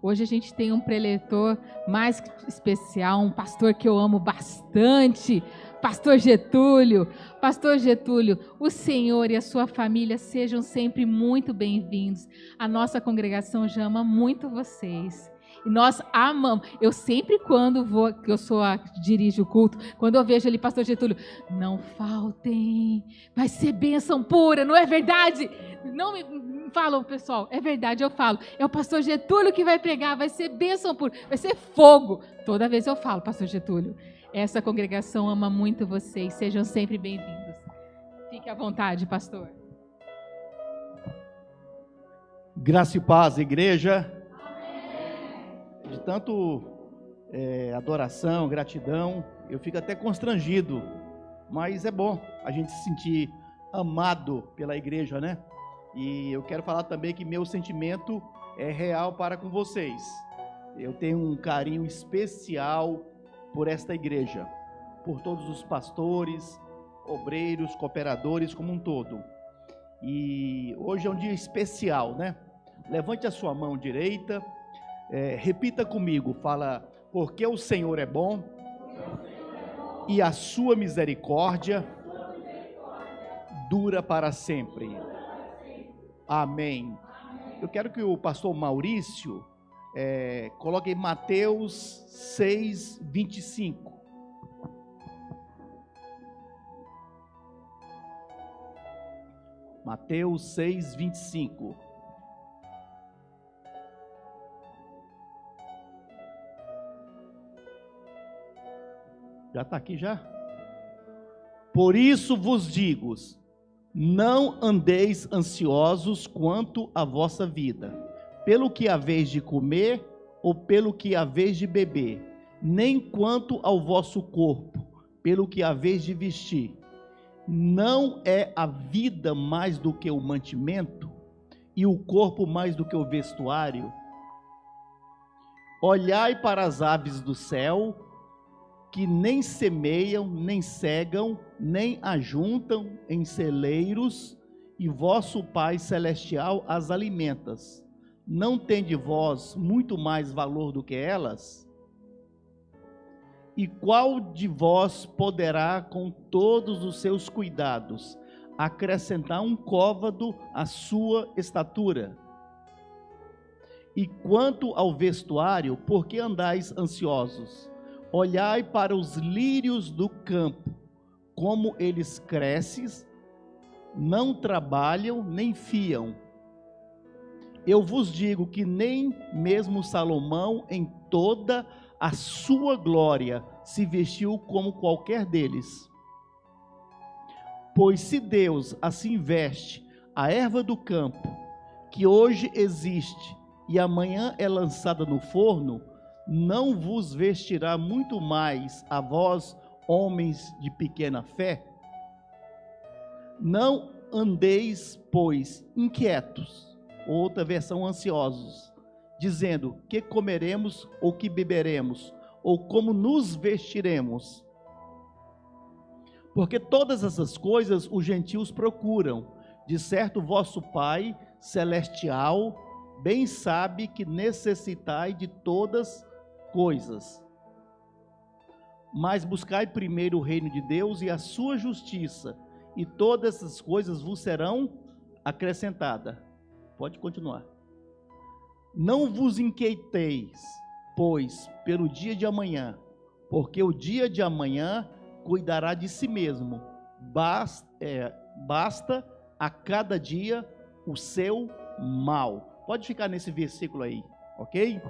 Hoje a gente tem um preletor mais que especial, um pastor que eu amo bastante, Pastor Getúlio. Pastor Getúlio, o senhor e a sua família sejam sempre muito bem-vindos. A nossa congregação já ama muito vocês. E nós amamos. Eu sempre quando vou, que eu dirijo o culto, quando eu vejo ali, Pastor Getúlio, não faltem, vai ser bênção pura, não é verdade? Não me falam, pessoal, é verdade, eu falo. É o Pastor Getúlio que vai pregar, vai ser bênção pura, vai ser fogo. Toda vez eu falo, Pastor Getúlio, essa congregação ama muito vocês, sejam sempre bem-vindos. Fique à vontade, pastor. Graça e paz, igreja. De tanto adoração, gratidão, eu fico até constrangido, mas é bom a gente se sentir amado pela igreja, né? E eu quero falar também que meu sentimento é real para com vocês. Eu tenho um carinho especial por esta igreja, por todos os pastores, obreiros, cooperadores como um todo. E hoje é um dia especial, né? Levante a sua mão direita. Repita comigo, fala, porque o Senhor é bom e a sua misericórdia dura para sempre. Amém. Eu quero que o pastor Maurício coloque Mateus 6, 25. Mateus 6, 25. Já está aqui já? Por isso vos digo, não andeis ansiosos quanto à vossa vida, pelo que haveis de comer ou pelo que haveis de beber, nem quanto ao vosso corpo, pelo que haveis de vestir. Não é a vida mais do que o mantimento, e o corpo mais do que o vestuário? Olhai para as aves do céu, que nem semeiam, nem cegam, nem ajuntam em celeiros, e vosso Pai Celestial as alimenta. Não tende vós muito mais valor do que elas? E qual de vós poderá, com todos os seus cuidados, acrescentar um côvado à sua estatura? E quanto ao vestuário, por que andais ansiosos? Olhai para os lírios do campo, como eles crescem, não trabalham, nem fiam. Eu vos digo que nem mesmo Salomão, em toda a sua glória, se vestiu como qualquer deles. Pois se Deus assim veste a erva do campo, que hoje existe e amanhã é lançada no forno, não vos vestirá muito mais a vós, homens de pequena fé? Não andeis, pois, inquietos, outra versão, ansiosos, dizendo, que comeremos ou que beberemos, ou como nos vestiremos? Porque todas essas coisas os gentios procuram, de certo vosso Pai Celestial bem sabe que necessitai de todas coisas. Mas buscai primeiro o reino de Deus e a sua justiça, e todas essas coisas vos serão acrescentadas. Pode continuar. Não vos inquieteis, pois, pelo dia de amanhã, porque o dia de amanhã cuidará de si mesmo. Basta a cada dia o seu mal. Pode ficar nesse versículo aí, ok?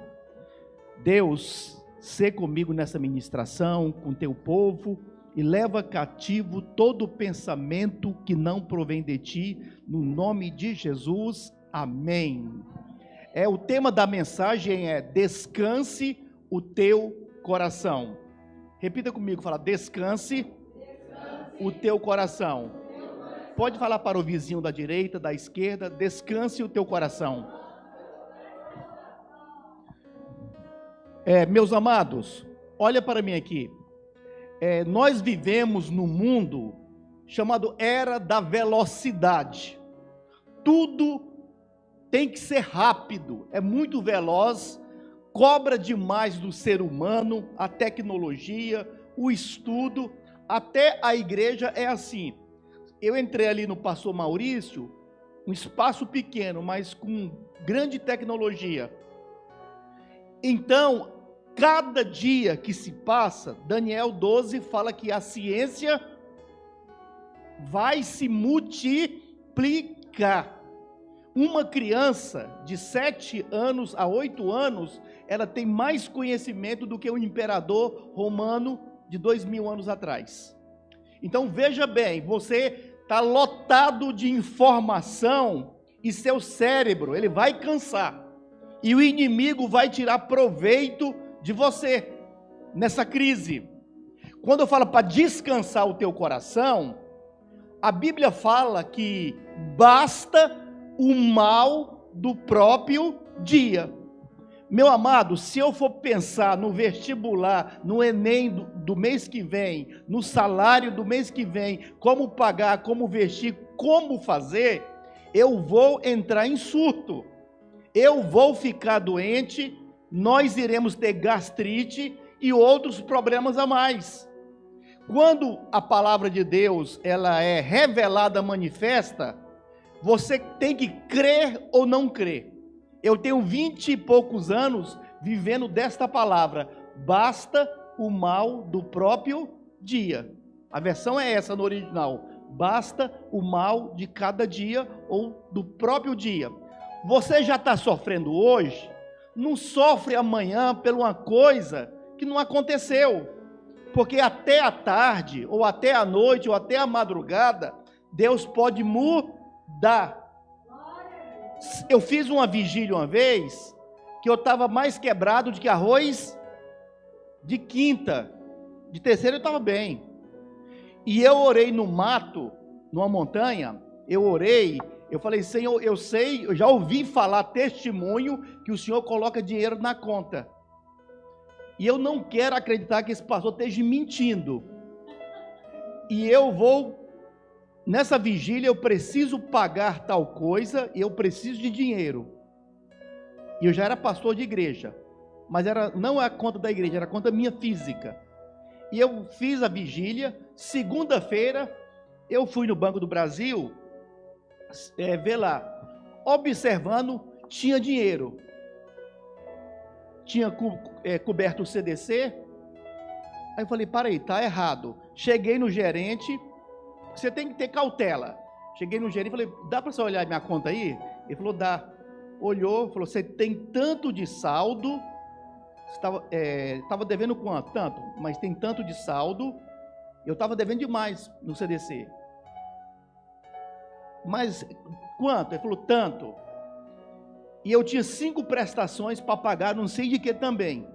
Deus, sê comigo nessa ministração, com teu povo, e leva cativo todo pensamento que não provém de ti, no nome de Jesus, amém. O tema da mensagem é descanse o teu coração. Repita comigo, fala, descanse o teu coração. Pode falar para o vizinho da direita, da esquerda, descanse o teu coração. Meus amados, olha para mim aqui. Nós vivemos num mundo chamado era da velocidade. Tudo tem que ser rápido, é muito veloz. cobra demais do ser humano, a tecnologia, o estudo, até a igreja é assim. Eu entrei ali no Pastor Maurício, um espaço pequeno, mas com grande tecnologia. Então, cada dia que se passa, Daniel 12 fala que a ciência vai se multiplicar. Uma criança de 7 anos a 8 anos, ela tem mais conhecimento do que o imperador romano de 2000 anos atrás. Então veja bem, você está lotado de informação e seu cérebro, ele vai cansar. E o inimigo vai tirar proveito de você nessa crise. Quando eu falo para descansar o teu coração, a Bíblia fala que basta o mal do próprio dia. Meu amado, se eu for pensar no vestibular, no Enem do mês que vem, no salário do mês que vem, como pagar, como vestir, como fazer, eu vou entrar em surto. Eu vou ficar doente, nós iremos ter gastrite e outros problemas a mais. Quando a palavra de Deus ela é revelada, manifesta, você tem que crer ou não crer. Eu tenho 20 e poucos anos vivendo desta palavra. Basta o mal do próprio dia. A versão é essa no original. Basta o mal de cada dia ou do próprio dia. Você já está sofrendo hoje, não sofre amanhã por uma coisa que não aconteceu. Porque até a tarde, ou até a noite, ou até a madrugada, Deus pode mudar. Eu fiz uma vigília uma vez, que eu estava mais quebrado do que arroz de quinta. De terceira eu estava bem. E eu orei no mato, numa montanha, eu orei, eu falei, Senhor, eu sei, eu já ouvi falar testemunho que o Senhor coloca dinheiro na conta. E eu não quero acreditar que esse pastor esteja mentindo. E eu vou, nessa vigília, eu preciso pagar tal coisa, e eu preciso de dinheiro. E eu já era pastor de igreja, mas não é a conta da igreja, era a conta minha física. E eu fiz a vigília, segunda-feira, eu fui no Banco do Brasil, ver lá, observando, tinha dinheiro. Tinha coberto o CDC. Aí eu falei, para aí, tá errado. Cheguei no gerente, você tem que ter cautela. Cheguei no gerente e falei, dá para você olhar minha conta aí? Ele falou, dá. Olhou, falou, você tem tanto de saldo, estava devendo quanto? Tanto, mas tem tanto de saldo, eu estava devendo demais no CDC. Mas quanto? Ele falou, tanto. E eu tinha 5 prestações para pagar, não sei de que também.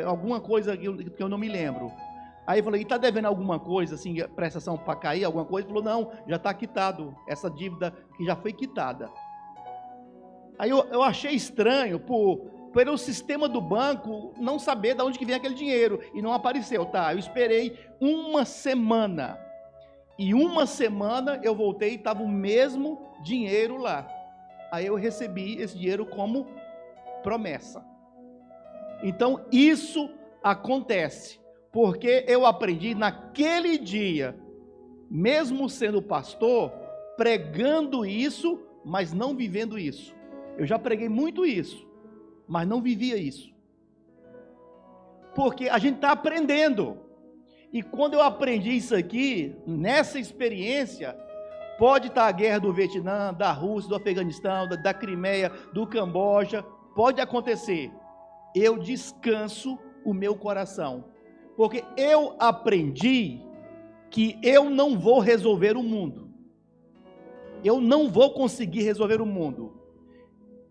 Alguma coisa que eu não me lembro. Aí eu falei, está devendo alguma coisa, assim, prestação para cair, alguma coisa? Ele falou, não, já está quitado, essa dívida que já foi quitada. Aí eu achei estranho, pelo sistema do banco, não saber de onde que vem aquele dinheiro, e não apareceu, tá? Eu esperei uma semana, e uma semana eu voltei e estava o mesmo dinheiro lá. Aí eu recebi esse dinheiro como promessa. Então isso acontece, porque eu aprendi naquele dia, mesmo sendo pastor, pregando isso, mas não vivendo isso. Eu já preguei muito isso, mas não vivia isso. Porque a gente está aprendendo. E quando eu aprendi isso aqui, nessa experiência, pode estar a guerra do Vietnã, da Rússia, do Afeganistão, da Crimeia, do Camboja, pode acontecer. Eu descanso o meu coração, porque eu aprendi que eu não vou resolver o mundo. Eu não vou conseguir resolver o mundo.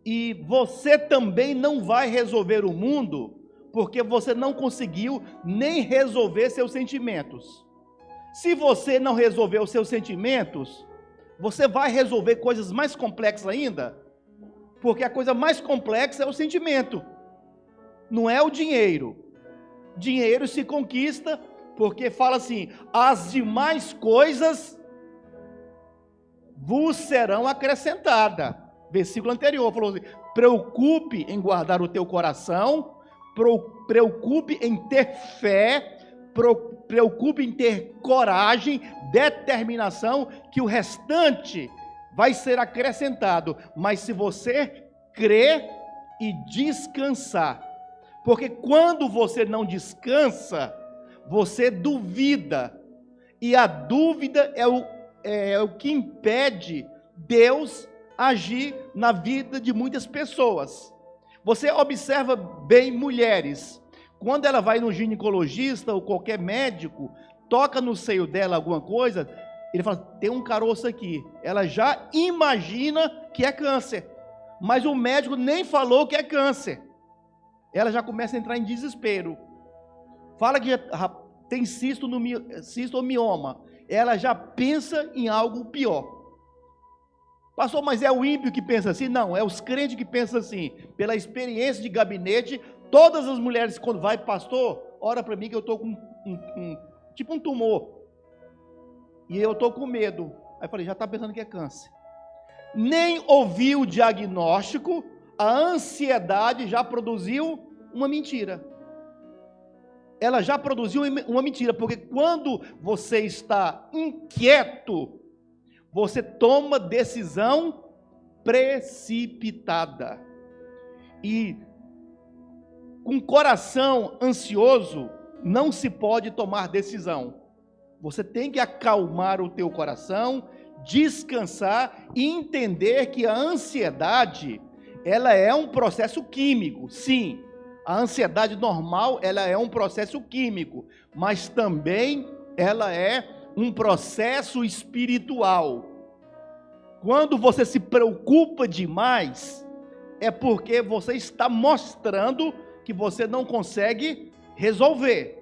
E você também não vai resolver o mundo, porque você não conseguiu nem resolver seus sentimentos. Se você não resolver os seus sentimentos, você vai resolver coisas mais complexas ainda, porque a coisa mais complexa é o sentimento, não é o dinheiro. Dinheiro se conquista, porque fala assim, as demais coisas vos serão acrescentadas. Versículo anterior, falou assim, Preocupe em guardar o teu coração, preocupe em ter fé, preocupe em ter coragem, determinação, que o restante vai ser acrescentado. Mas se você crer e descansar, porque quando você não descansa, você duvida, e a dúvida é o que impede Deus agir na vida de muitas pessoas. Você observa bem mulheres, quando ela vai no ginecologista ou qualquer médico, toca no seio dela alguma coisa, ele fala, tem um caroço aqui. Ela já imagina que é câncer, mas o médico nem falou que é câncer. Ela já começa a entrar em desespero. Fala que tem cisto ou mioma. Ela já pensa em algo pior. Pastor, mas é o ímpio que pensa assim? Não, é os crentes que pensam assim. Pela experiência de gabinete, todas as mulheres, quando vai, pastor, ora para mim que eu estou com tipo um tumor. E eu estou com medo. Aí eu falei, já está pensando que é câncer. Nem ouviu o diagnóstico, a ansiedade já produziu uma mentira. Ela já produziu uma mentira, porque quando você está inquieto, você toma decisão precipitada. E com coração ansioso, não se pode tomar decisão. Você tem que acalmar o teu coração, descansar e entender que a ansiedade, ela é um processo químico. Sim, a ansiedade normal, ela é um processo químico, mas também ela é um processo espiritual. Quando você se preocupa demais, é porque você está mostrando que você não consegue resolver.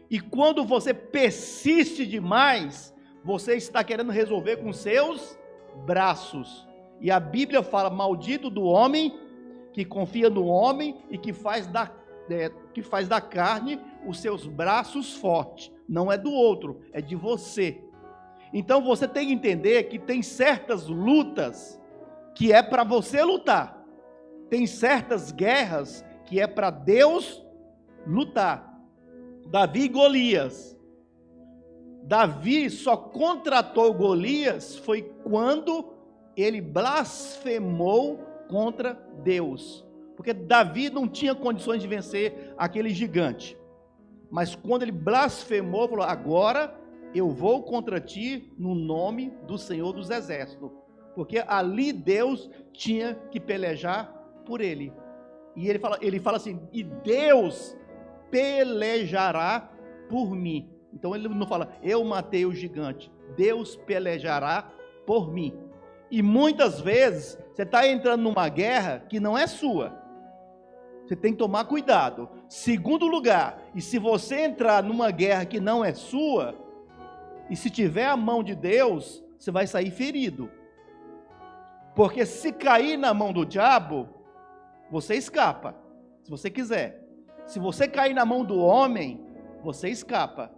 E quando você persiste demais, você está querendo resolver com seus braços. E a Bíblia fala, maldito do homem que confia no homem e que faz da carne os seus braços fortes. Não é do outro, é de você. Então você tem que entender que tem certas lutas que é para você lutar. Tem certas guerras que é para Deus lutar. Davi e Golias. Davi só contratou Golias foi quando ele blasfemou contra Deus. Porque Davi não tinha condições de vencer aquele gigante. Mas quando ele blasfemou, falou, agora eu vou contra ti no nome do Senhor dos Exércitos. Porque ali Deus tinha que pelejar por ele. E ele fala assim, e Deus pelejará por mim. Então ele não fala, eu matei o gigante. Deus pelejará por mim. E muitas vezes, você está entrando numa guerra que não é sua. Você tem que tomar cuidado. Segundo lugar, e se você entrar numa guerra que não é sua, e se tiver a mão de Deus, você vai sair ferido. Porque se cair na mão do diabo, você escapa, se você quiser. Se você cair na mão do homem, você escapa.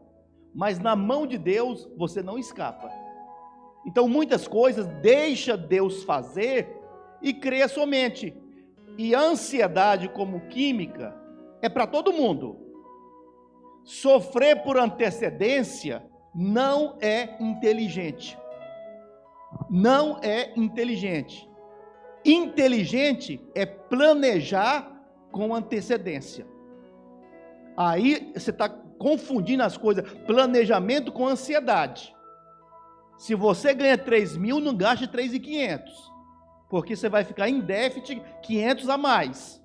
Mas na mão de Deus, você não escapa. Então muitas coisas deixa Deus fazer e crê somente. E a ansiedade como química é para todo mundo. Sofrer por antecedência não é inteligente. Não é inteligente. Inteligente é planejar com antecedência. Aí você está confundindo as coisas. Planejamento com ansiedade. Se você ganha 3.000, não gaste 3.500. Porque você vai ficar em déficit 500 a mais.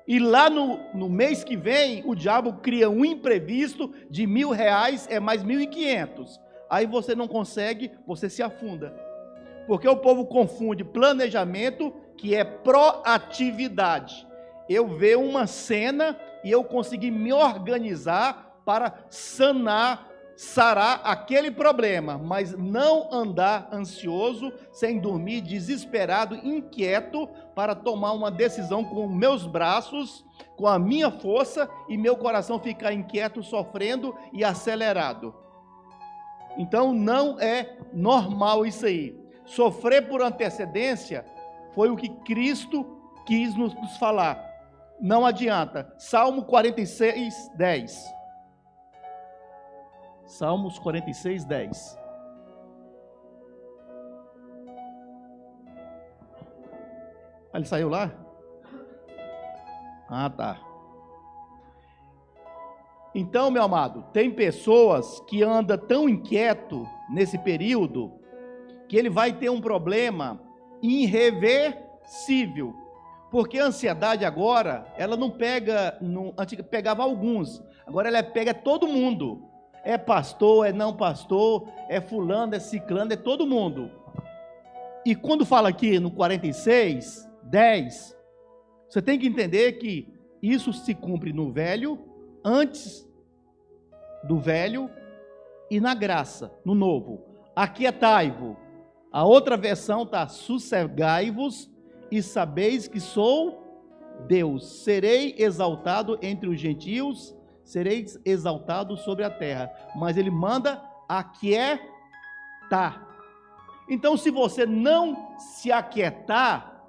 E lá no mês que vem, o diabo cria um imprevisto de R$1.000, é mais 1.500. Aí você não consegue, você se afunda. Porque o povo confunde planejamento, que é proatividade. Eu ver uma cena e eu conseguir me organizar para sarar aquele problema, mas não andar ansioso, sem dormir, desesperado, inquieto, para tomar uma decisão com meus braços, com a minha força, e meu coração ficar inquieto, sofrendo e acelerado. Então não é normal isso aí. Sofrer por antecedência foi o que Cristo quis nos falar. Não adianta. Salmo 46, 10. Salmos 46, 10. Ele saiu lá? Ah, tá. Então, meu amado, tem pessoas que andam tão inquieto nesse período que ele vai ter um problema irreversível. Porque a ansiedade agora, ela não pega, antiga pegava alguns, agora ela pega todo mundo. É pastor, é não pastor, é fulano, é ciclano, é todo mundo. E quando fala aqui no 46, 10, você tem que entender que isso se cumpre no velho, antes do velho e na graça, no novo. Aquietai-vos. A outra versão está: sossegai-vos e sabeis que sou Deus. Serei exaltado entre os gentios, sereis exaltado sobre a terra. Mas ele manda aquietar. Então, se você não se aquietar,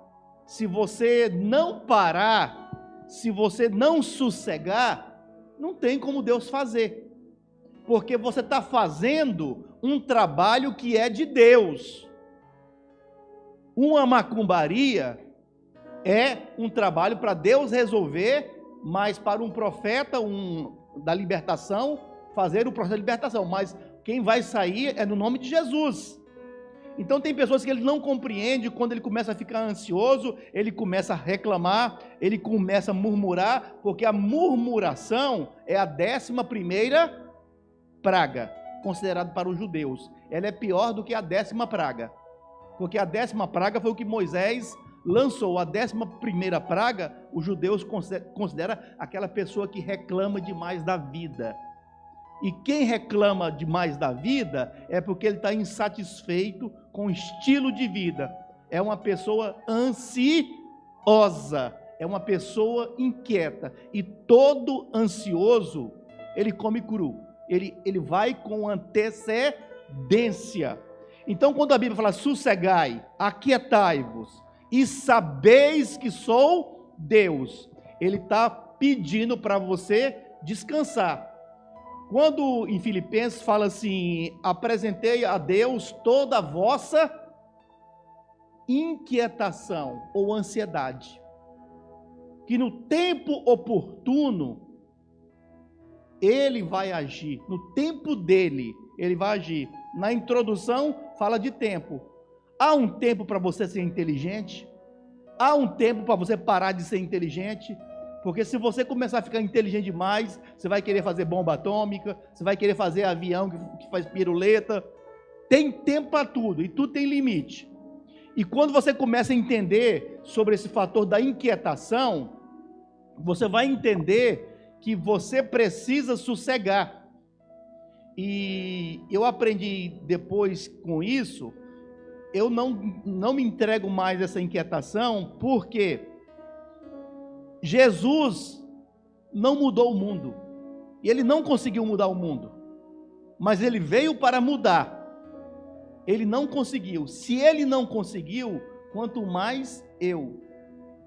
se você não parar, se você não sossegar, não tem como Deus fazer. Porque você está fazendo um trabalho que é de Deus. Uma macumbaria é um trabalho para Deus resolver, mas para um profeta da libertação, fazer o processo de libertação. Mas quem vai sair é no nome de Jesus. Então tem pessoas que ele não compreende. Quando ele começa a ficar ansioso, ele começa a reclamar, ele começa a murmurar, porque a murmuração é a 11ª praga, considerada para os judeus. Ela é pior do que a 10ª praga. Porque a 10ª praga foi o que Moisés lançou. A 11ª praga, os judeus consideram aquela pessoa que reclama demais da vida. E quem reclama demais da vida é porque ele está insatisfeito com o estilo de vida. É uma pessoa ansiosa, é uma pessoa inquieta. E todo ansioso, ele come cru. Ele vai com antecedência. Então, quando a Bíblia fala: sossegai, aquietai-vos e sabeis que sou Deus, ele está pedindo para você descansar. Quando em Filipenses fala assim: apresentei a Deus toda a vossa inquietação ou ansiedade, que no tempo oportuno ele vai agir, no tempo dele ele vai agir. Na introdução fala de tempo. Há um tempo para você ser inteligente, há um tempo para você parar de ser inteligente, porque se você começar a ficar inteligente demais, você vai querer fazer bomba atômica, você vai querer fazer avião que faz piruleta. Tem tempo para tudo e tudo tem limite. E quando você começa a entender sobre esse fator da inquietação, você vai entender que você precisa sossegar. E eu aprendi depois com isso, eu não me entrego mais a essa inquietação, porque Jesus não mudou o mundo, e ele não conseguiu mudar o mundo, mas ele veio para mudar. Ele não conseguiu. Se ele não conseguiu, quanto mais eu.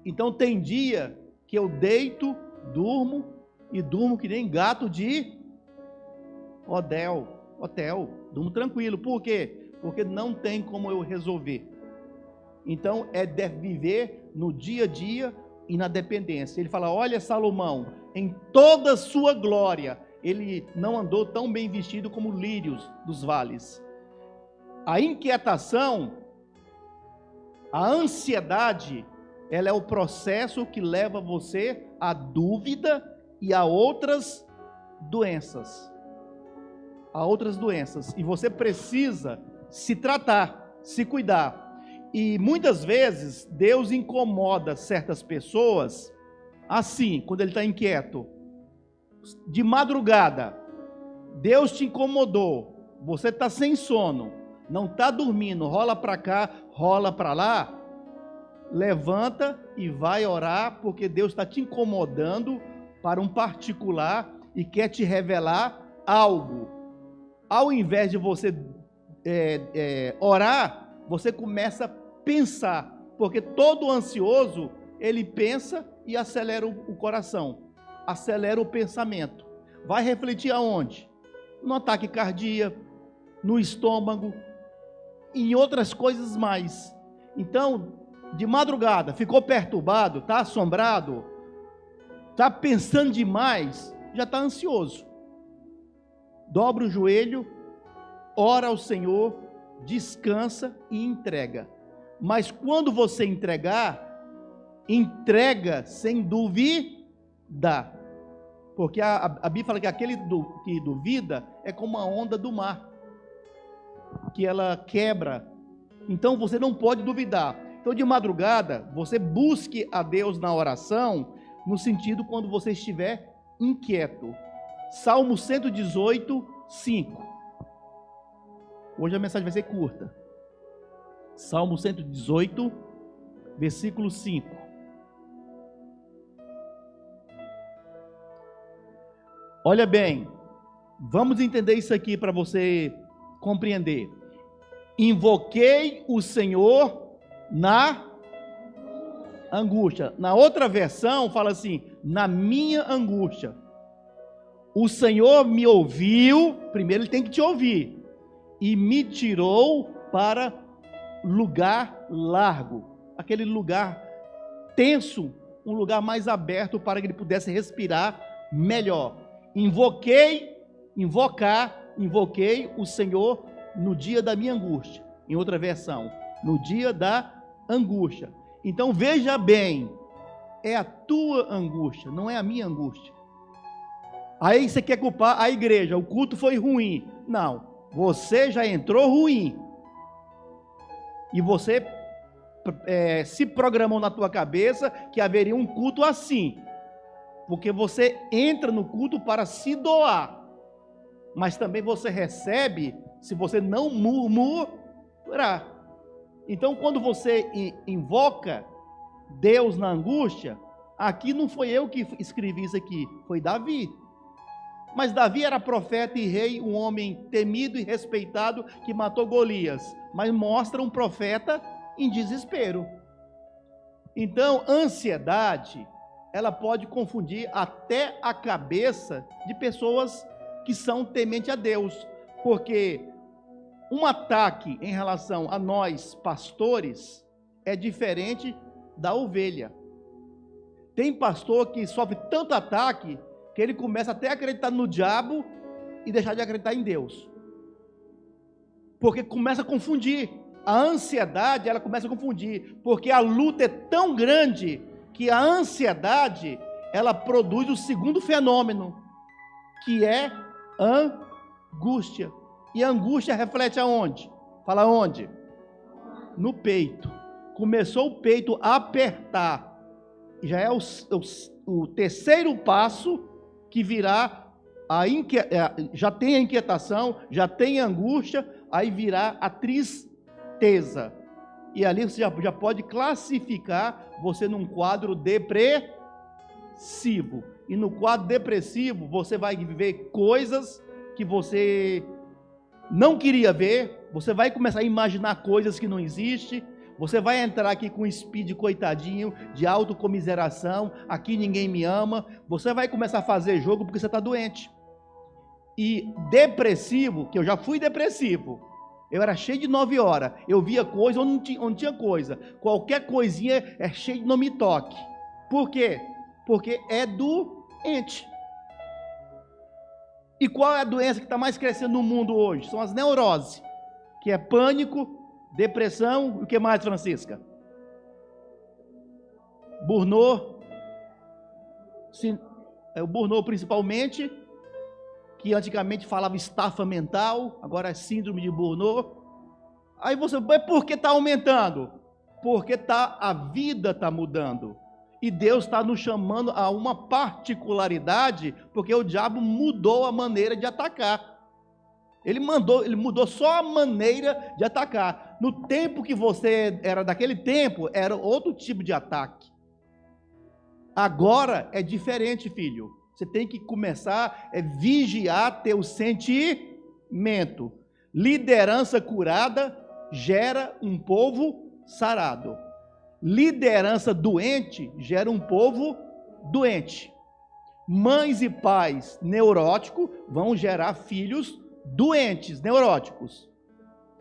Então tem dia que eu deito, durmo, e durmo que nem gato de hotel, durmo tranquilo. Por quê? Porque não tem como eu resolver. Então deve viver no dia a dia e na dependência. Ele fala: olha, Salomão, em toda a sua glória, ele não andou tão bem vestido como lírios dos vales. A inquietação, a ansiedade, ela é o processo que leva você à dúvida e a outras doenças. E você precisa se tratar, se cuidar. E muitas vezes Deus incomoda certas pessoas assim, quando ele está inquieto. De madrugada, Deus te incomodou, você está sem sono, não está dormindo, rola para cá, rola para lá. Levanta e vai orar, porque Deus está te incomodando para um particular e quer te revelar algo. Ao invés de você orar, você começa a pensar, porque todo ansioso ele pensa e acelera o coração, acelera o pensamento. Vai refletir aonde? No ataque cardíaco, no estômago, e em outras coisas mais. Então, de madrugada, ficou perturbado, está assombrado, está pensando demais, já está ansioso. Dobra o joelho, ora ao Senhor, descansa e entrega. Mas quando você entregar, entrega sem duvidar. Porque a Bíblia fala que aquele que duvida é como a onda do mar, que ela quebra. Então você não pode duvidar. Então de madrugada, você busque a Deus na oração, no sentido quando você estiver inquieto. Salmo 118, 5. Hoje a mensagem vai ser curta. Salmo 118, versículo 5. Olha bem, vamos entender isso aqui para você compreender. Invoquei o Senhor na angústia. Na outra versão fala assim, na minha angústia. O Senhor me ouviu, primeiro ele tem que te ouvir, e me tirou para lugar largo, aquele lugar tenso, um lugar mais aberto para que ele pudesse respirar melhor. Invoquei o Senhor no dia da minha angústia. Em outra versão, no dia da angústia. Então veja bem, é a tua angústia, não é a minha angústia. Aí você quer culpar a igreja, o culto foi ruim. Não, você já entrou ruim. E você se programou na tua cabeça que haveria um culto assim. Porque você entra no culto para se doar, mas também você recebe se você não murmurar. Então, quando você invoca Deus na angústia, aqui não foi eu que escrevi isso aqui, foi Davi. Mas Davi era profeta e rei, um homem temido e respeitado que matou Golias, mas mostra um profeta em desespero. Então, ansiedade, ela pode confundir até a cabeça de pessoas que são tementes a Deus, porque um ataque em relação a nós, pastores, é diferente da ovelha. Tem pastor que sofre tanto ataque, que ele começa até a acreditar no diabo e deixar de acreditar em Deus. Porque começa a confundir. A ansiedade, ela começa a confundir, porque a luta é tão grande que a ansiedade, ela produz o segundo fenômeno, que é angústia. E a angústia reflete aonde? Fala onde? No peito. Começou o peito a apertar. Já é o terceiro passo que virá, já tem a inquietação, já tem a angústia, aí virá a tristeza. E ali você já pode classificar você num quadro depressivo. E no quadro depressivo, você vai viver coisas que você não queria ver, você vai começar a imaginar coisas que não existem, você vai entrar aqui com um speed coitadinho, de autocomiseração, aqui ninguém me ama, você vai começar a fazer jogo porque você está doente. E depressivo, que eu já fui depressivo, eu era cheio de 9 horas, eu via coisa onde não tinha coisa, qualquer coisinha é cheio de não me toque. Por quê? Porque é doente. E qual é a doença que está mais crescendo no mundo hoje? São as neuroses, que é pânico, depressão, e o que mais, Francisca? Burnout, o burnout principalmente, que antigamente falava estafa mental, agora é síndrome de burnout. Aí você, mas por que está aumentando? Porque a vida está mudando. E Deus está nos chamando a uma particularidade, porque o diabo mudou a maneira de atacar. Ele mudou só a maneira de atacar. No tempo que você era daquele tempo, era outro tipo de ataque. Agora é diferente, filho. Você tem que começar a vigiar teu sentimento. Liderança curada gera um povo sarado. liderança doente gera um povo doente. Mães e pais neuróticos vão gerar filhos doentes, neuróticos.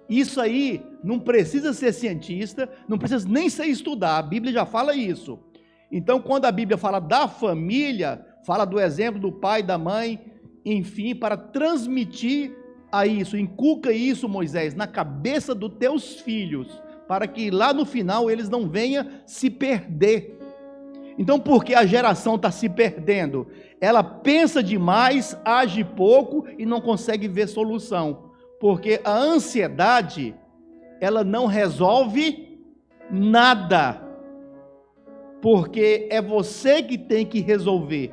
Isso aí não precisa ser cientista, não precisa nem ser estudar, a Bíblia já fala isso. Então, quando a Bíblia fala da família, fala do exemplo do pai, da mãe, enfim, para transmitir a isso, inculca isso, Moisés, na cabeça dos teus filhos, para que lá no final eles não venham se perder. Então, por que a geração está se perdendo? Ela pensa demais, age pouco e não consegue ver solução. Porque a ansiedade, ela não resolve nada. Porque é você que tem que resolver.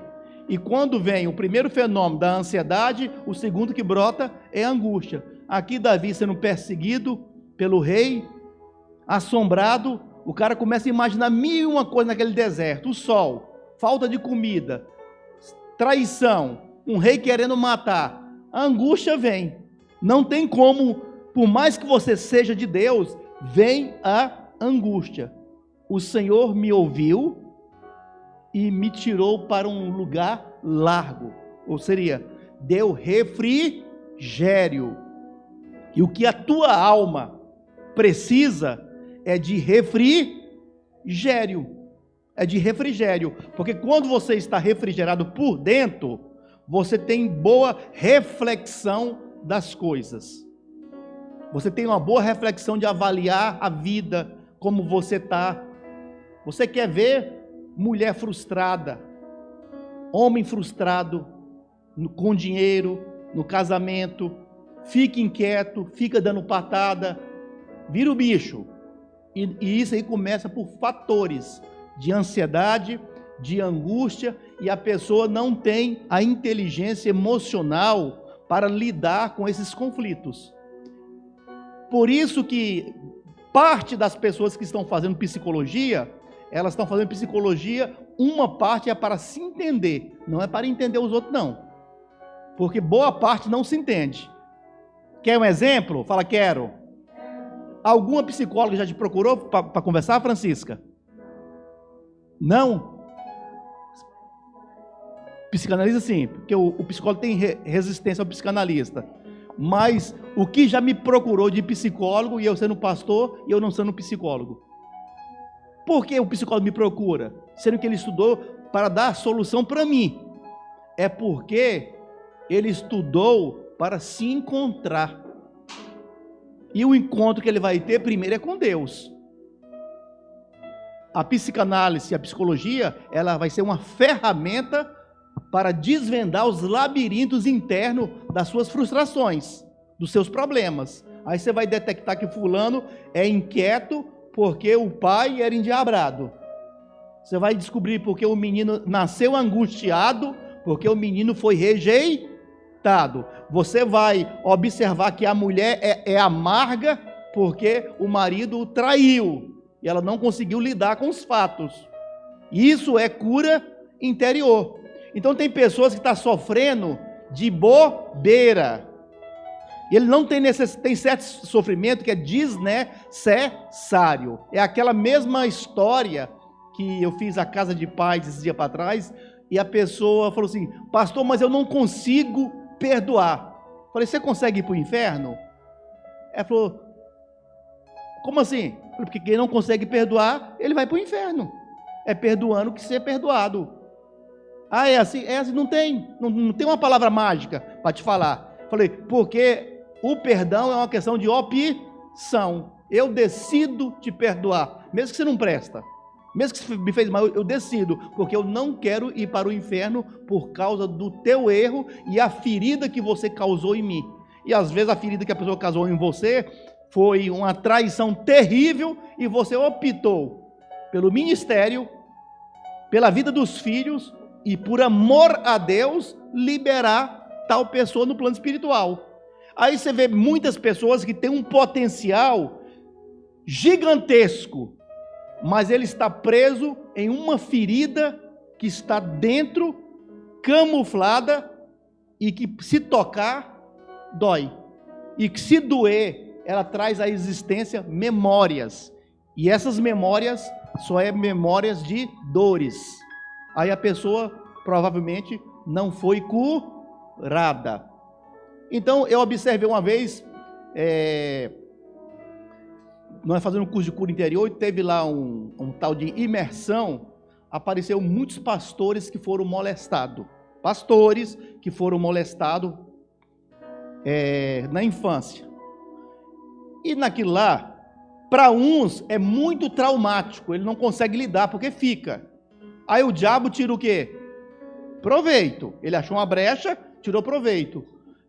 E quando vem o primeiro fenômeno da ansiedade, o segundo que brota é a angústia. Aqui Davi sendo perseguido pelo rei, assombrado, o cara começa a imaginar mil e uma coisa naquele deserto. O sol, falta de comida, traição, um rei querendo matar. A angústia vem. Não tem como, por mais que você seja de Deus, vem a angústia. O Senhor me ouviu e me tirou para um lugar largo. Ou seria, deu refrigério. E o que a tua alma precisa é de refrigério. É de refrigério. Porque quando você está refrigerado por dentro, você tem boa reflexão das coisas. Você tem uma boa reflexão de avaliar a vida, como você está. Você quer ver mulher frustrada, homem frustrado, com dinheiro, no casamento, fica inquieto, fica dando patada, vira o bicho. E isso aí começa por fatores de ansiedade, de angústia, e a pessoa não tem a inteligência emocional para lidar com esses conflitos. Por isso que parte das pessoas que estão fazendo psicologia, elas estão fazendo psicologia, uma parte é para se entender, não é para entender os outros não. Porque boa parte não se entende. Quer um exemplo? Fala, quero. Alguma psicóloga já te procurou para conversar, Francisca? Não? Psicanalista sim, porque o psicólogo tem resistência ao psicanalista. Mas o que já me procurou de psicólogo, e eu sendo pastor, e eu não sendo psicólogo? Por que o psicólogo me procura? Sendo que ele estudou para dar solução para mim. É porque ele estudou para se encontrar. E o encontro que ele vai ter primeiro é com Deus. A psicanálise, a psicologia, ela vai ser uma ferramenta para desvendar os labirintos internos das suas frustrações, dos seus problemas. Aí você vai detectar que fulano é inquieto porque o pai era endiabrado. Você vai descobrir porque o menino nasceu angustiado, porque o menino foi rejeitado. Você vai observar que a mulher é amarga porque o marido o traiu e ela não conseguiu lidar com os fatos. Isso é cura interior. Então tem pessoas que estão sofrendo de bobeira. Ele não tem tem certo sofrimento que é desnecessário. É aquela mesma história que eu fiz a casa de paz esse dia para trás, e a pessoa falou assim: pastor, mas eu não consigo perdoar. Falei: você consegue ir para o inferno? Ela falou: como assim? Porque quem não consegue perdoar, ele vai para o inferno. É perdoando que ser perdoado. Ah, é assim? É assim, não tem uma palavra mágica para te falar. Falei: porque o perdão é uma questão de opção. Eu decido te perdoar, mesmo que você não presta. Mesmo que você me fez mal, eu decido, porque eu não quero ir para o inferno por causa do teu erro e a ferida que você causou em mim. E às vezes a ferida que a pessoa causou em você foi uma traição terrível e você optou pelo ministério, pela vida dos filhos e por amor a Deus liberar tal pessoa no plano espiritual. Aí você vê muitas pessoas que têm um potencial gigantesco, mas ele está preso em uma ferida que está dentro, camuflada, e que se tocar, dói. E que se doer, ela traz à existência memórias. E essas memórias só é memórias de dores. Aí a pessoa provavelmente não foi curada. Então eu observei uma vez, nós fazendo um curso de cura interior, e teve lá um tal de imersão, apareceu muitos pastores que foram molestados. Pastores que foram molestados na infância. E naquilo lá, para uns é muito traumático, ele não consegue lidar porque fica. Aí o diabo tira o quê? Proveito. Ele achou uma brecha, tirou proveito.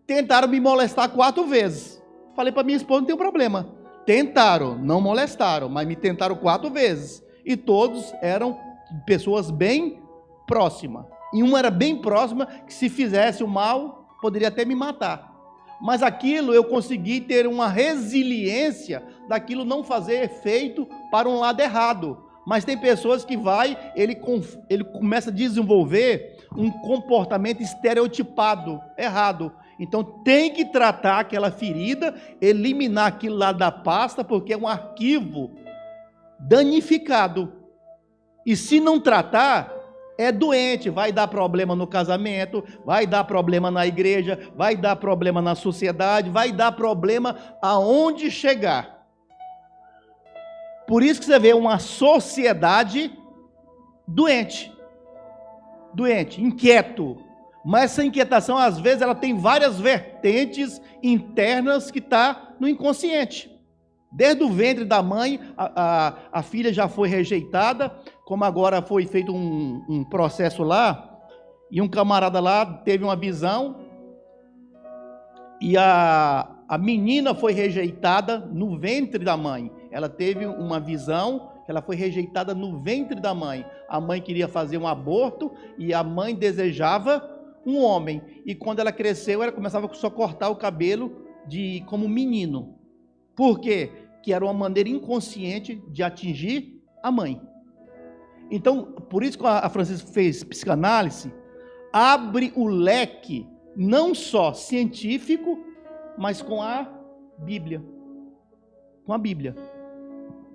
Tentaram me molestar 4 vezes. Falei para minha esposa, não tem problema. Tentaram, não molestaram, mas me tentaram 4 vezes. E todos eram pessoas bem próximas. E uma era bem próxima, que se fizesse o mal, poderia até me matar. Mas aquilo eu consegui ter uma resiliência daquilo não fazer efeito para um lado errado. Mas tem pessoas que ele começa a desenvolver um comportamento estereotipado, errado. Então tem que tratar aquela ferida, eliminar aquilo lá da pasta, porque é um arquivo danificado. E se não tratar, é doente, vai dar problema no casamento, vai dar problema na igreja, vai dar problema na sociedade, vai dar problema aonde chegar. Por isso que você vê uma sociedade doente, inquieto. Mas essa inquietação, às vezes, ela tem várias vertentes internas que está no inconsciente. Desde o ventre da mãe, a filha já foi rejeitada, como agora foi feito um processo lá, e um camarada lá teve uma visão, e a menina foi rejeitada no ventre da mãe. Ela teve uma visão, ela foi rejeitada no ventre da mãe. A mãe queria fazer um aborto, e a mãe desejava um homem. E quando ela cresceu, ela começava só a cortar o cabelo como menino. Por quê? Que era uma maneira inconsciente de atingir a mãe. Então, por isso que a Francisca fez psicanálise, abre o leque, não só científico, mas com a Bíblia. Com a Bíblia.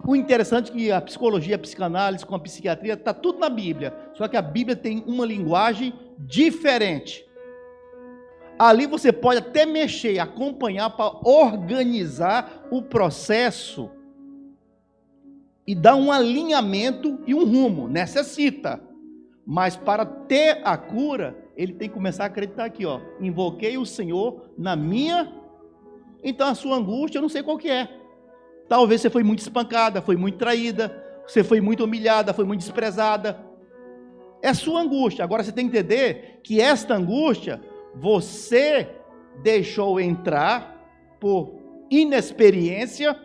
O interessante é que a psicologia, a psicanálise, com a psiquiatria, está tudo na Bíblia. Só que a Bíblia tem uma linguagem diferente. Ali você pode até mexer, acompanhar para organizar o processo e dar um alinhamento e um rumo. Necessita. Mas para ter a cura, ele tem que começar a acreditar aqui, ó. Invoquei o Senhor na minha. Então a sua angústia, eu não sei qual que é. Talvez você foi muito espancada, foi muito traída, você foi muito humilhada, foi muito desprezada. É sua angústia. Agora você tem que entender que esta angústia você deixou entrar por inexperiência,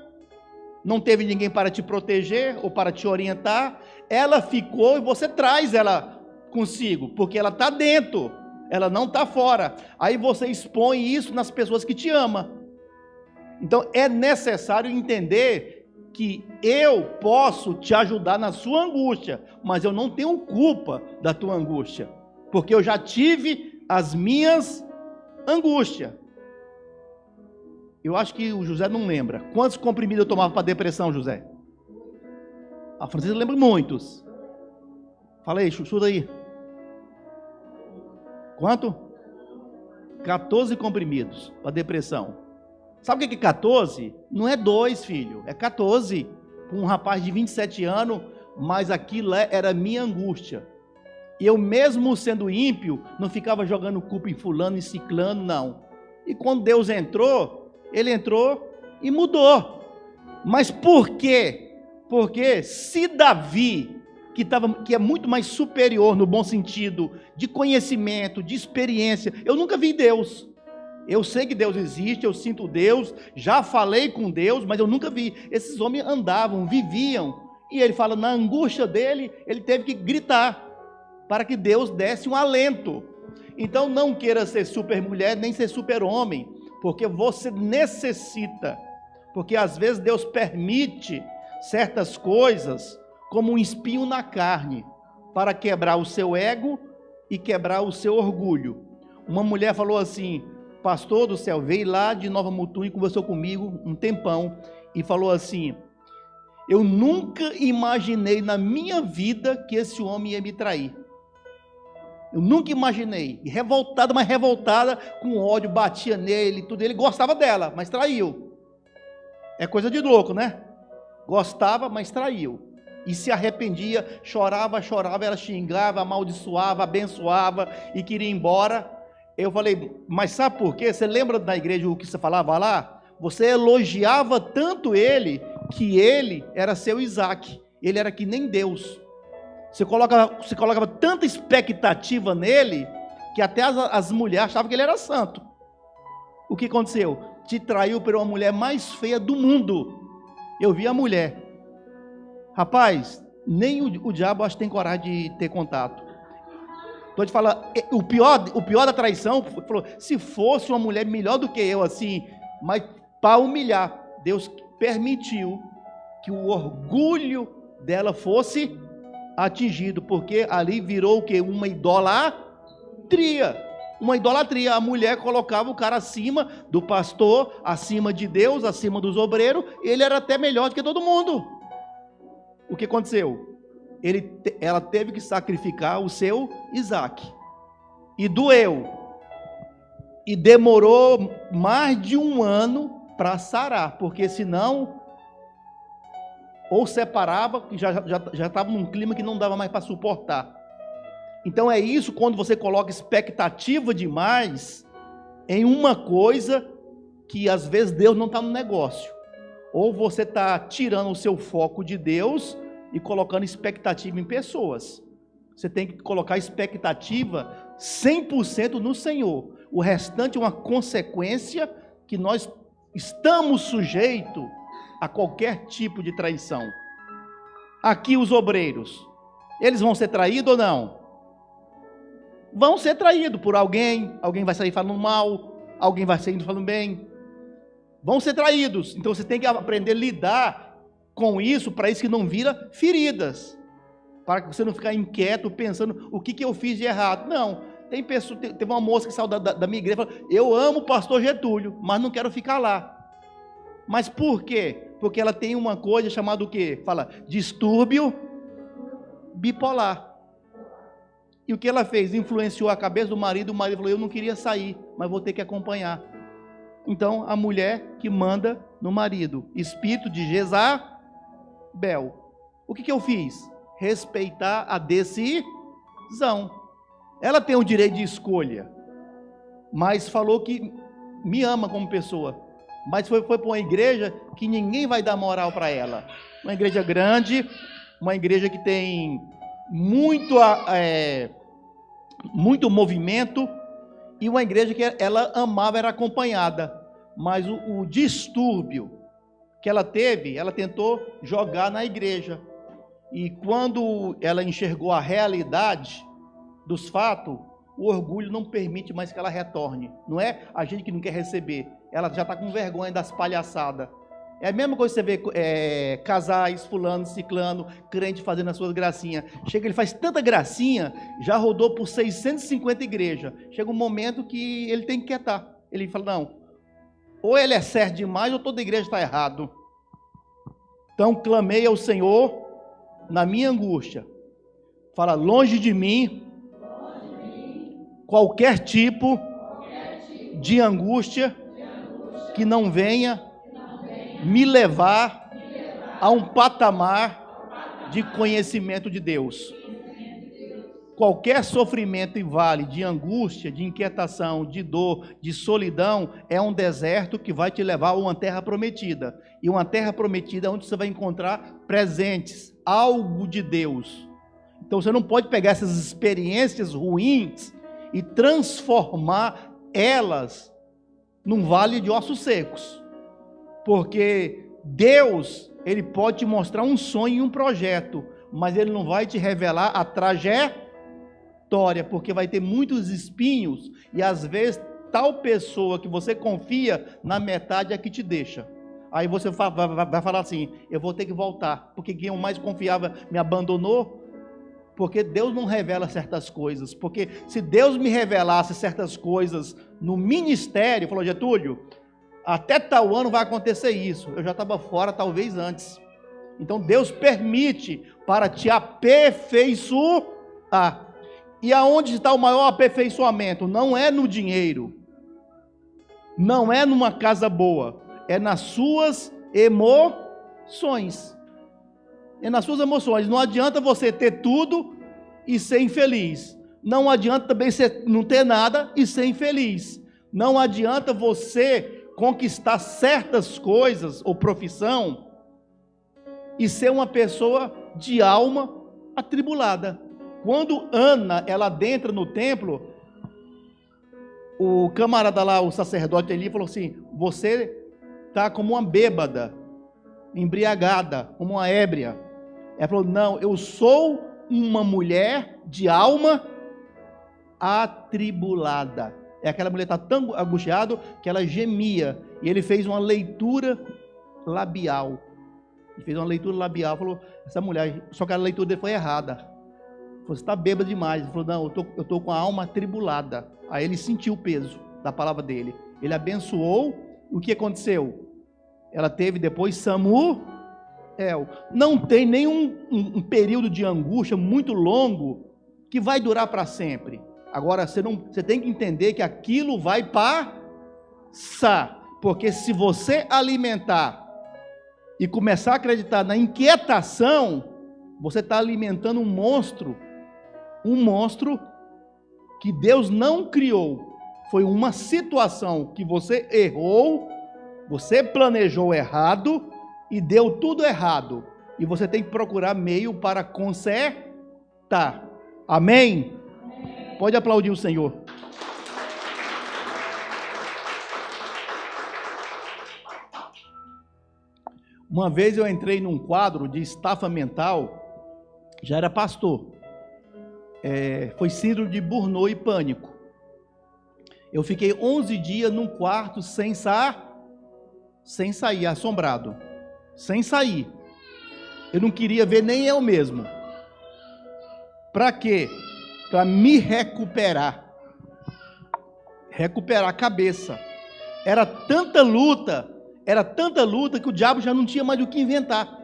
não teve ninguém para te proteger ou para te orientar, ela ficou e você traz ela consigo, porque ela está dentro, ela não está fora. Aí você expõe isso nas pessoas que te amam. Então é necessário entender que eu posso te ajudar na sua angústia, mas eu não tenho culpa da tua angústia, porque eu já tive as minhas angústias. Eu acho que o José não lembra. Quantos comprimidos eu tomava para depressão, José? A Francisca lembra muitos. Fala aí, chuta aí. Quanto? 14 comprimidos para depressão. Sabe o que é 14? Não é 2, filho. É 14. Com um rapaz de 27 anos, mas aquilo era minha angústia. E eu mesmo sendo ímpio, não ficava jogando culpa em fulano e ciclano, não. E quando Deus entrou, ele entrou e mudou. Mas por quê? Porque se Davi, que é muito mais superior no bom sentido, de conhecimento, de experiência, eu nunca vi Deus. Eu sei que Deus existe, eu sinto Deus, já falei com Deus, mas eu nunca vi. Esses homens andavam, viviam. E ele fala, na angústia dele, ele teve que gritar, para que Deus desse um alento. Então não queira ser super mulher, nem ser super homem, porque você necessita, porque às vezes Deus permite certas coisas, como um espinho na carne, para quebrar o seu ego e quebrar o seu orgulho. Uma mulher falou assim, pastor do céu, veio lá de Nova Mutum e conversou comigo um tempão, e falou assim, Eu nunca imaginei na minha vida que esse homem ia me trair. Eu nunca imaginei. E revoltada, mas revoltada, com ódio, batia nele, tudo. Ele gostava dela, mas traiu. É coisa de louco, né? Gostava, mas traiu. E se arrependia, chorava, ela xingava, amaldiçoava, abençoava e queria ir embora. Eu falei, mas sabe por quê? Você lembra da igreja o que você falava lá? Você elogiava tanto ele, que ele era seu Isaac. Ele era que nem Deus. Você colocava tanta expectativa nele, que até as mulheres achavam que ele era santo. O que aconteceu? Te traiu por uma mulher mais feia do mundo. Eu vi a mulher. Rapaz, nem o diabo acho que tem coragem de ter contato. Estou te falando, o pior da traição, falou, se fosse uma mulher melhor do que eu, assim, mas para humilhar, Deus permitiu que o orgulho dela fosse atingido, porque ali virou o quê? Uma idolatria. Uma idolatria. A mulher colocava o cara acima do pastor, acima de Deus, acima dos obreiros, ele era até melhor do que todo mundo. O que aconteceu? Ela teve que sacrificar o seu Isaac. E doeu. E demorou mais de um ano para sarar, porque senão ou separava, que já estava num clima que não dava mais para suportar. Então é isso, quando você coloca expectativa demais em uma coisa que às vezes Deus não está no negócio. Ou você está tirando o seu foco de Deus e colocando expectativa em pessoas. Você tem que colocar expectativa 100% no Senhor. O restante é uma consequência que nós estamos sujeitos a qualquer tipo de traição. Aqui os obreiros, eles vão ser traídos ou não? Vão ser traídos por alguém vai sair falando mal, alguém vai sair falando bem. Vão ser traídos, então você tem que aprender a lidar com isso, para isso que não vira feridas, para que você não ficar inquieto pensando, o que eu fiz de errado? Não, teve uma moça que saiu da minha igreja e falou, eu amo o pastor Getúlio, mas não quero ficar lá. Mas por quê? Porque ela tem uma coisa chamada o quê? Fala, distúrbio bipolar. E o que ela fez? Influenciou a cabeça do marido, o marido falou, eu não queria sair, mas vou ter que acompanhar. Então, a mulher que manda no marido, espírito de Jezabel. O que eu fiz? Respeitar a decisão. Ela tem o direito de escolha, mas falou que me ama como pessoa. Mas foi para uma igreja que ninguém vai dar moral para ela. Uma igreja grande, uma igreja que tem muito movimento, e uma igreja que ela amava, era acompanhada. Mas o distúrbio que ela teve, ela tentou jogar na igreja. E quando ela enxergou a realidade dos fatos, o orgulho não permite mais que ela retorne. Não é a gente que não quer receber, ela já está com vergonha das palhaçadas. É a mesma coisa que você vê casais, fulano, ciclano, crente fazendo as suas gracinhas. Chega, ele faz tanta gracinha, já rodou por 650 igrejas. Chega um momento que ele tem que quietar. Ele fala, não, ou ele é certo demais, ou toda a igreja está errado. Então, clamei ao Senhor na minha angústia. Fala, longe de mim qualquer tipo de angústia que não venha me levar a um patamar de conhecimento de Deus. Qualquer sofrimento e vale de angústia, de inquietação, de dor, de solidão, é um deserto que vai te levar a uma terra prometida. E uma terra prometida é onde você vai encontrar presentes, algo de Deus. Então você não pode pegar essas experiências ruins e transformar elas num vale de ossos secos. Porque Deus, Ele pode te mostrar um sonho e um projeto, mas Ele não vai te revelar a trajetória, porque vai ter muitos espinhos, e às vezes tal pessoa que você confia, na metade é que te deixa. Aí você vai falar assim, eu vou ter que voltar, porque quem eu mais confiava me abandonou. Porque Deus não revela certas coisas. Porque se Deus me revelasse certas coisas no ministério, falou, Getúlio, até tal ano vai acontecer isso. Eu já estava fora, talvez antes. Então Deus permite para te aperfeiçoar. E aonde está o maior aperfeiçoamento? Não é no dinheiro, não é numa casa boa, é nas suas emoções. É nas suas emoções. Não adianta você ter tudo e ser infeliz. Não adianta também você não ter nada e ser infeliz. Não adianta você conquistar certas coisas ou profissão e ser uma pessoa de alma atribulada. Quando Ana, ela adentra no templo, o camarada lá, o sacerdote ali, falou assim: você está como uma bêbada, embriagada, como uma ébria. Ela falou: não, eu sou uma mulher de alma atribulada. É aquela mulher está tão angustiada que ela gemia. E ele fez uma leitura labial. Ele fez uma leitura labial, falou: essa mulher, só que a leitura dele foi errada. Você está bêbado demais. Ele falou: não, eu estou com a alma atribulada. Aí ele sentiu o peso da palavra dele. Ele abençoou. O que aconteceu? Ela teve depois Samuel. Não tem nenhum um período de angústia muito longo que vai durar para sempre. Agora, você tem que entender que aquilo vai passar. Porque se você alimentar e começar a acreditar na inquietação, você está alimentando um monstro que Deus não criou. Foi uma situação que você errou, você planejou errado e deu tudo errado. E você tem que procurar meio para consertar. Amém? Pode aplaudir o Senhor. Uma vez eu entrei num quadro de estafa mental, já era pastor. Foi síndrome de Burnout e pânico. Eu fiquei 11 dias num quarto sem sair, assombrado. Sem sair. Eu não queria ver nem eu mesmo. Para quê? Para me recuperar. Recuperar a cabeça. Era tanta luta que o diabo já não tinha mais o que inventar.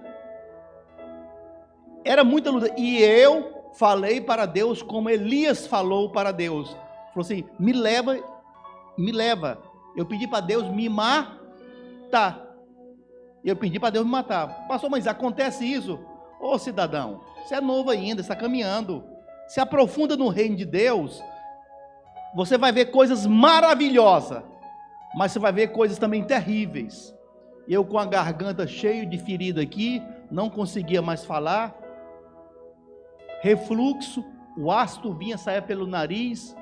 Era muita luta. E eu falei para Deus como Elias falou para Deus. Falou assim: me leva. Eu pedi para Deus me matar. Eu pedi para Deus me matar. Pastor, mas acontece isso? Ô cidadão, você é novo ainda, está caminhando. Se aprofunda no reino de Deus, você vai ver coisas maravilhosas, mas você vai ver coisas também terríveis. Eu com a garganta cheia de ferida aqui, não conseguia mais falar, refluxo, o ácido vinha sair pelo nariz,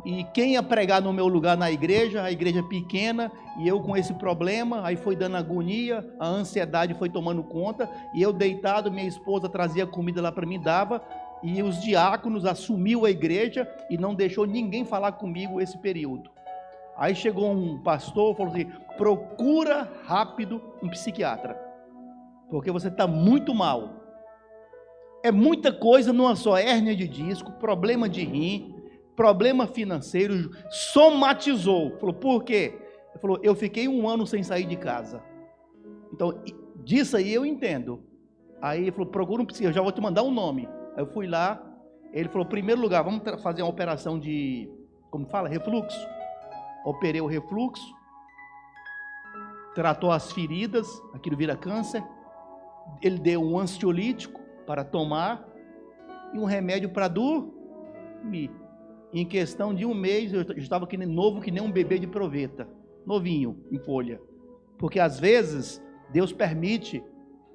e quem ia pregar no meu lugar na igreja, a igreja pequena, e eu com esse problema, aí foi dando agonia, a ansiedade foi tomando conta, e eu deitado, minha esposa trazia comida lá para mim, dava, e os diáconos assumiu a igreja, e não deixou ninguém falar comigo esse período. Aí chegou um pastor, falou assim: procura rápido um psiquiatra, porque você está muito mal, é muita coisa numa só, hérnia de disco, problema de rim, problema financeiro, somatizou. Falou: por quê? Ele falou: eu fiquei 1 ano sem sair de casa. Então, disso aí eu entendo. Aí ele falou: procura um psiquiatra, eu já vou te mandar um nome. Aí eu fui lá, ele falou: primeiro lugar, vamos fazer uma operação de, como fala? Refluxo. Operei o refluxo, tratou as feridas, aquilo vira câncer. Ele deu um ansiolítico para tomar e um remédio para dormir. Em questão de 1 mês, eu estava novo que nem um bebê de proveta, novinho, em folha. Porque às vezes, Deus permite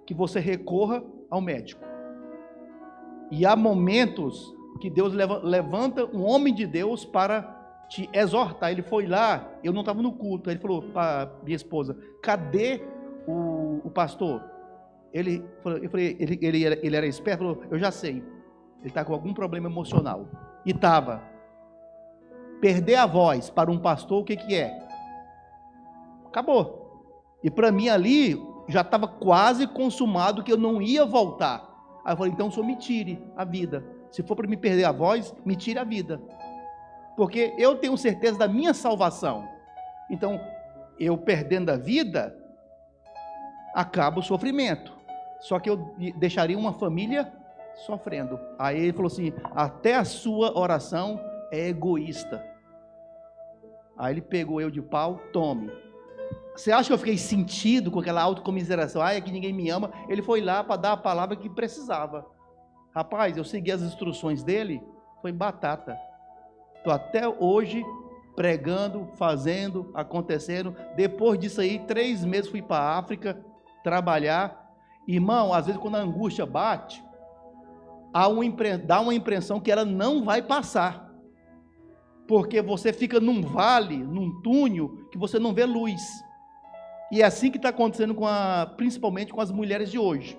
que você recorra ao médico. E há momentos que Deus levanta um homem de Deus para te exortar. Ele foi lá, eu não estava no culto, ele falou para minha esposa: cadê o pastor? Eu falei, ele era esperto, falou: eu já sei, ele está com algum problema emocional. E estava. Perder a voz para um pastor, o que é? Acabou. E para mim ali, já estava quase consumado que eu não ia voltar. Aí eu falei: então o Senhor me tire a vida. Se for para me perder a voz, me tire a vida. Porque eu tenho certeza da minha salvação. Então, eu perdendo a vida, acaba o sofrimento. só que eu deixaria uma família sofrendo. Aí ele falou assim, até a sua oração é egoísta. Aí ele pegou eu de pau, tome. Você acha que eu fiquei sentido com aquela autocomiseração? É que ninguém me ama. Ele foi lá para dar a palavra que precisava. Rapaz, eu segui as instruções dele, foi batata. Estou até hoje pregando, fazendo, acontecendo. Depois disso aí, 3 meses fui para a África trabalhar. Irmão, às vezes quando a angústia bate, dá uma impressão que ela não vai passar. Porque você fica num vale, num túnel, que você não vê luz. E é assim que está acontecendo principalmente com as mulheres de hoje.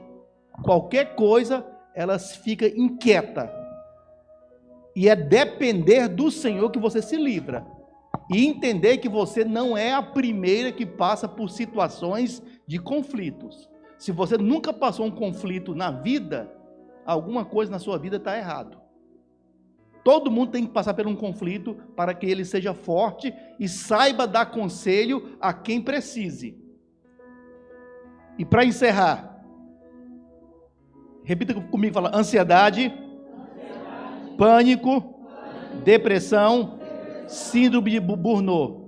Qualquer coisa, elas ficam inquietas. E é depender do Senhor que você se livra. E entender que você não é a primeira que passa por situações de conflitos. Se você nunca passou um conflito na vida, alguma coisa na sua vida está errado. Todo mundo tem que passar por um conflito para que ele seja forte e saiba dar conselho a quem precise. E para encerrar, repita comigo, fala, ansiedade, pânico, depressão, síndrome de Burnout.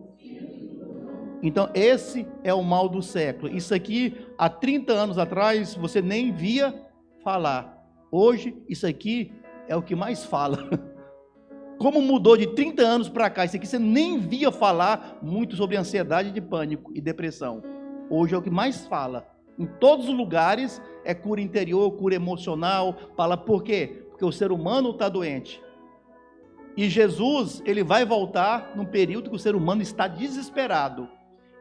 Então esse é o mal do século. Isso aqui, há 30 anos atrás, você nem via falar. Hoje, isso aqui é o que mais fala. Como mudou de 30 anos para cá, isso aqui você nem via falar muito sobre ansiedade, de pânico e depressão. Hoje é o que mais fala. Em todos os lugares é cura interior, cura emocional. Fala por quê? Porque o ser humano está doente. E Jesus, ele vai voltar num período que o ser humano está desesperado.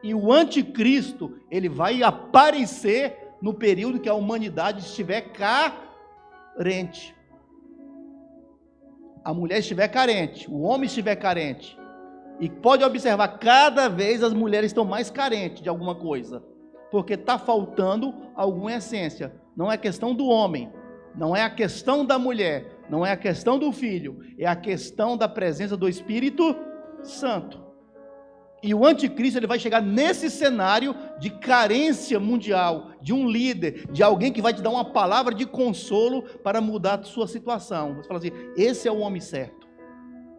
E o anticristo, ele vai aparecer no período que a humanidade estiver carente. A mulher estiver carente, o homem estiver carente. E pode observar, cada vez as mulheres estão mais carentes de alguma coisa. Porque está faltando alguma essência. Não é questão do homem, não é a questão da mulher, não é a questão do filho, é a questão da presença do Espírito Santo. E o anticristo, ele vai chegar nesse cenário de carência mundial, de um líder, de alguém que vai te dar uma palavra de consolo para mudar a sua situação. Você fala assim, esse é o homem certo,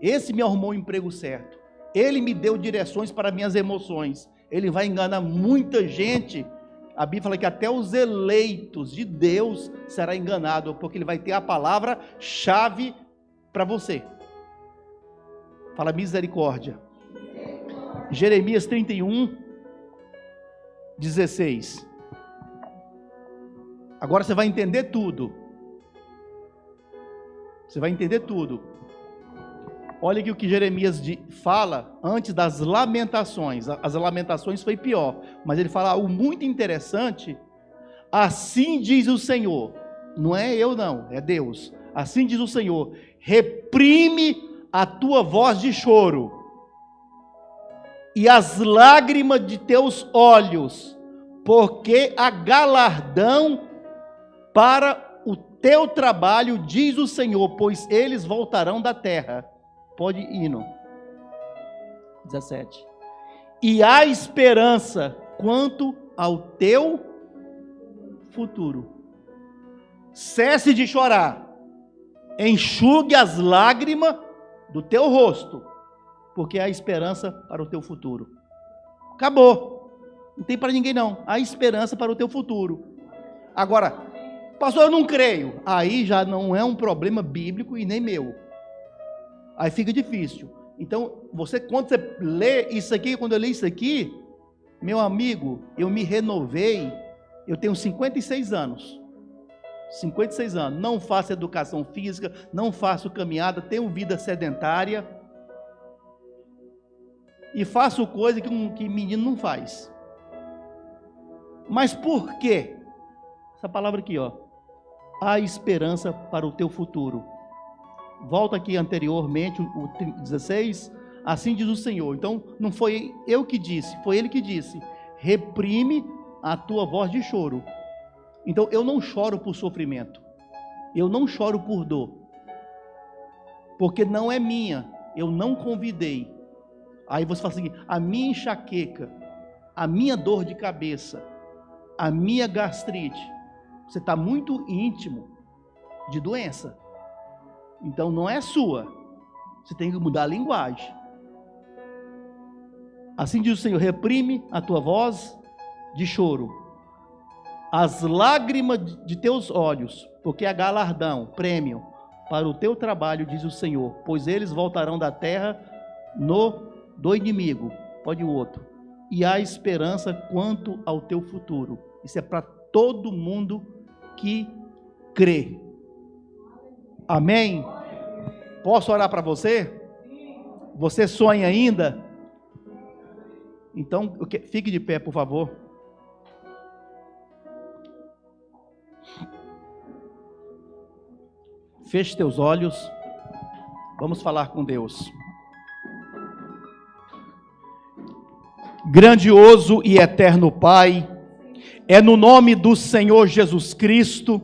esse me arrumou o emprego certo, ele me deu direções para minhas emoções. Ele vai enganar muita gente. A Bíblia fala que até os eleitos de Deus será enganado, porque ele vai ter a palavra-chave para você. Fala misericórdia. Jeremias 31, 16. Agora você vai entender tudo. Você vai entender tudo. Olha aqui o que Jeremias fala antes das lamentações. As lamentações foi pior, mas ele fala algo muito interessante. Assim diz o Senhor, não é eu não, é Deus. Assim diz o Senhor, reprime a tua voz de choro e as lágrimas de teus olhos, porque há galardão para o teu trabalho, diz o Senhor, pois eles voltarão da terra. Pode ir, não. 17. E há esperança quanto ao teu futuro. Cesse de chorar, enxugue as lágrimas do teu rosto, porque há esperança para o teu futuro. Acabou, não tem para ninguém não, há esperança para o teu futuro. Agora, pastor, eu não creio, aí já não é um problema bíblico e nem meu, aí fica difícil. Então, quando você lê isso aqui, quando eu li isso aqui, meu amigo, eu me renovei, eu tenho 56 anos, 56 anos, não faço educação física, não faço caminhada, tenho vida sedentária, e faço coisa que menino não faz. Mas por quê? Essa palavra aqui, ó, há esperança para o teu futuro. Volta aqui anteriormente, o 16, assim diz o Senhor. Então, não foi eu que disse, foi Ele que disse, reprime a tua voz de choro. Então, eu não choro por sofrimento, eu não choro por dor, porque não é minha, eu não convidei. Aí você fala assim, a minha enxaqueca, a minha dor de cabeça, a minha gastrite, Você está muito íntimo de doença. Então não é sua. Você tem que mudar a linguagem. Assim diz o Senhor: reprime a tua voz de choro, as lágrimas de teus olhos, porque há galardão, prêmio para o teu trabalho, diz o Senhor, pois eles voltarão da terra do inimigo. Pode o outro. E há esperança quanto ao teu futuro. Isso é para todo mundo que crê. Amém? Posso orar para você? Você sonha ainda? Então, fique de pé, por favor. Feche teus olhos. Vamos falar com Deus. Grandioso e eterno Pai, é no nome do Senhor Jesus Cristo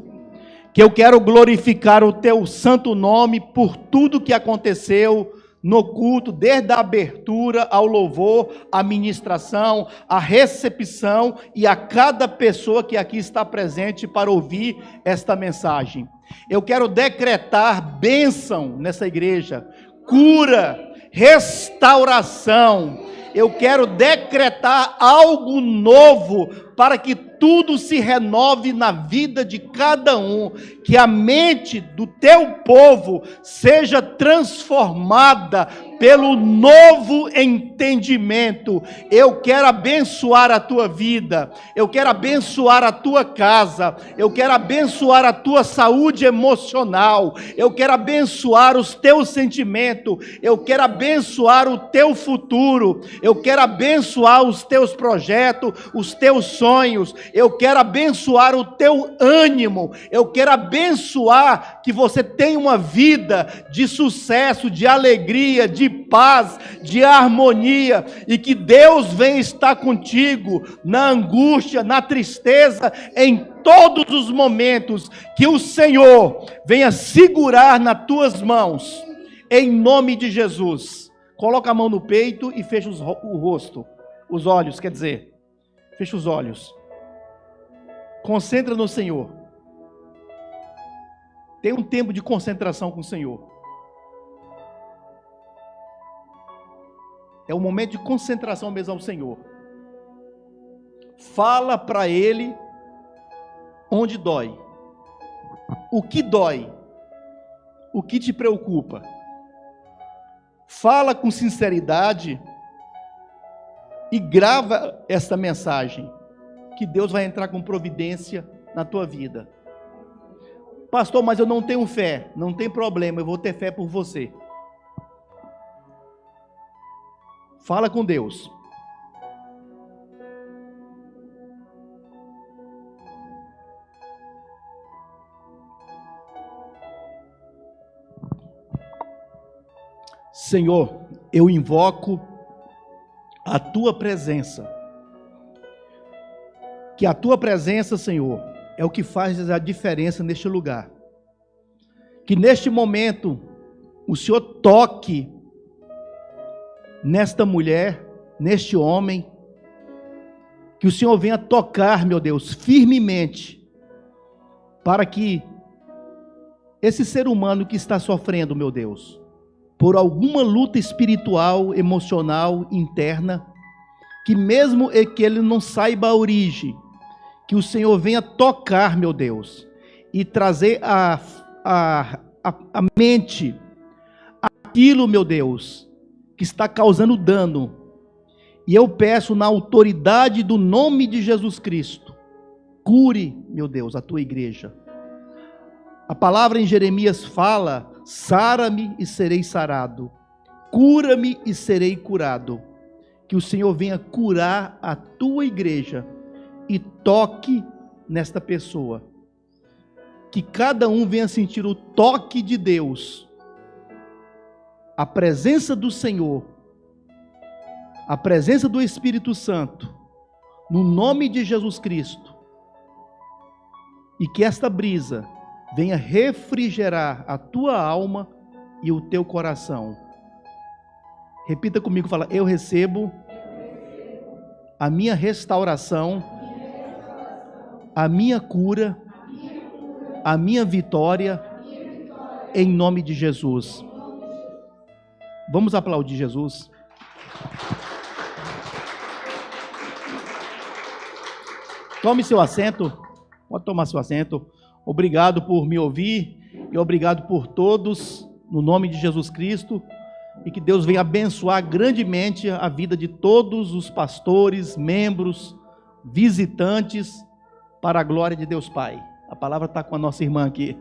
que eu quero glorificar o teu santo nome por tudo que aconteceu no culto, desde a abertura ao louvor, a ministração, a recepção e a cada pessoa que aqui está presente para ouvir esta mensagem. Eu quero decretar bênção nessa igreja, cura, restauração. Eu quero decretar algo novo para que tudo se renove na vida de cada um, que a mente do teu povo seja transformada pelo novo entendimento. Eu quero abençoar a tua vida, eu quero abençoar a tua casa, eu quero abençoar a tua saúde emocional, eu quero abençoar os teus sentimentos, eu quero abençoar o teu futuro, eu quero abençoar os teus projetos, os teus sonhos, eu quero abençoar o teu ânimo, eu quero abençoar que você tenha uma vida de sucesso, de alegria, de paz, de harmonia, e que Deus venha estar contigo na angústia, na tristeza, em todos os momentos, que o Senhor venha segurar nas tuas mãos, em nome de Jesus. Coloca a mão no peito e fecha o rosto, os olhos, quer dizer, fecha os olhos. Concentra no Senhor. Tem um tempo de concentração com o Senhor. É um momento de concentração mesmo ao Senhor. Fala para Ele onde dói. O que dói? O que te preocupa? Fala com sinceridade e grava esta mensagem, que Deus vai entrar com providência na tua vida. Pastor, mas eu não tenho fé. Não tem problema, eu vou ter fé por você. Fala com Deus. Senhor, eu invoco a tua presença. Que a tua presença, Senhor, é o que faz a diferença neste lugar. Que neste momento o Senhor toque nesta mulher, neste homem, que o Senhor venha tocar, meu Deus, firmemente, para que esse ser humano que está sofrendo, meu Deus, por alguma luta espiritual, emocional, interna, que mesmo que ele não saiba a origem, que o Senhor venha tocar, meu Deus, e trazer a mente aquilo, meu Deus, que está causando dano. E eu peço na autoridade do nome de Jesus Cristo, cure, meu Deus, a tua igreja. A palavra em Jeremias fala: sara-me e serei sarado, cura-me e serei curado. Que o Senhor venha curar a tua igreja e toque nesta pessoa. Que cada um venha sentir o toque de Deus, a presença do Senhor, a presença do Espírito Santo, no nome de Jesus Cristo. E que esta brisa venha refrigerar a tua alma e o teu coração. Repita comigo, fala: eu recebo a minha restauração, a minha cura a minha vitória em nome de Jesus. Vamos aplaudir Jesus. Tome seu assento. Pode tomar seu assento. Obrigado por me ouvir e obrigado por todos, no nome de Jesus Cristo. E que Deus venha abençoar grandemente a vida de todos os pastores, membros, visitantes, para a glória de Deus Pai. A palavra está com a nossa irmã aqui.